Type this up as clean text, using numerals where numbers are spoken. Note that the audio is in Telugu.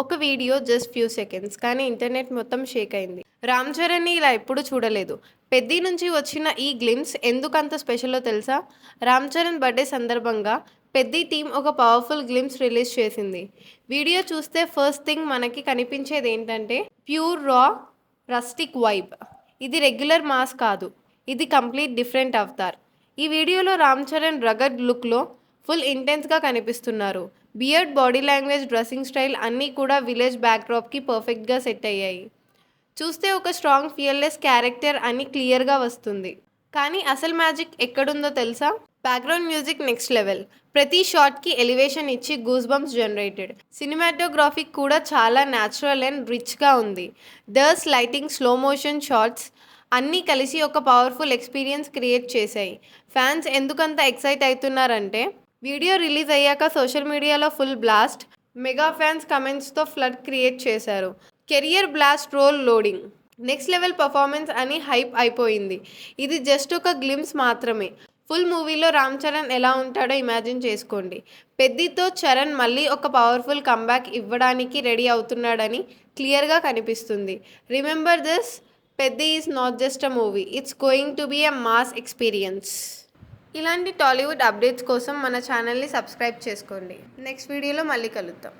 ఒక వీడియో జస్ట్ ఫ్యూ సెకండ్స్ కానీ ఇంటర్నెట్ మొత్తం షేక్ అయింది. రామ్ చరణ్ని ఇలా ఎప్పుడూ చూడలేదు. పెద్ది నుంచి వచ్చిన ఈ గ్లిమ్స్ ఎందుకంత స్పెషలో తెలుసా? రామ్ చరణ్ బర్త్డే సందర్భంగా పెద్ది టీమ్ ఒక పవర్ఫుల్ గ్లిమ్స్ రిలీజ్ చేసింది. వీడియో చూస్తే ఫస్ట్ థింగ్ మనకి కనిపించేది ఏంటంటే ప్యూర్ రా రస్టిక్ వైబ్. ఇది రెగ్యులర్ మాస్ కాదు, ఇది కంప్లీట్ డిఫరెంట్ అవతార్. ఈ వీడియోలో రామ్ చరణ్ రగడ్ లుక్లో ఫుల్ ఇంటెన్స్గా కనిపిస్తున్నారు. Beard, body language, dressing style అన్నీ కూడా విలేజ్ బ్యాక్డ్రాప్కి పర్ఫెక్ట్గా సెట్ అయ్యాయి. చూస్తే ఒక స్ట్రాంగ్ ఫియర్లెస్ క్యారెక్టర్ అని క్లియర్గా వస్తుంది. కానీ అసలు మ్యాజిక్ ఎక్కడుందో తెలుసా? Background music next level. ప్రతి షాట్కి ఎలివేషన్ ఇచ్చి గూస్ బంప్స్ జనరేటెడ్. సినిమాటోగ్రఫీ కూడా చాలా న్యాచురల్ అండ్ రిచ్గా ఉంది. డర్స్, లైటింగ్, స్లో మోషన్ షాట్స్ అన్నీ కలిసి ఒక పవర్ఫుల్ ఎక్స్పీరియన్స్ క్రియేట్ చేశాయి. ఫ్యాన్స్ ఎందుకంత ఎక్సైట్ అవుతున్నారంటే వీడియో రిలీజ్ అయ్యాక సోషల్ మీడియాలో ఫుల్ బ్లాస్ట్. మెగా ఫ్యాన్స్ కమెంట్స్తో ఫ్లడ్ క్రియేట్ చేశారు. Career blast, role loading, next level performance అని హైప్ అయిపోయింది. ఇది జస్ట్ ఒక గ్లిమ్స్ మాత్రమే. ఫుల్ మూవీలో రామ్ చరణ్ ఎలా ఉంటాడో ఇమాజిన్ చేసుకోండి. పెద్దితో చరణ్ మళ్ళీ ఒక పవర్ఫుల్ కంబ్యాక్ ఇవ్వడానికి రెడీ అవుతున్నాడని క్లియర్గా కనిపిస్తుంది. Remember this, Peddi is not just a movie, it's going to be a mass experience. ఇలాంటి టాలీవుడ్ అప్డేట్స్ కోసం మన ఛానల్ని సబ్స్క్రైబ్ చేసుకోండి. నెక్స్ట్ వీడియోలో మళ్ళీ కలుద్దాం.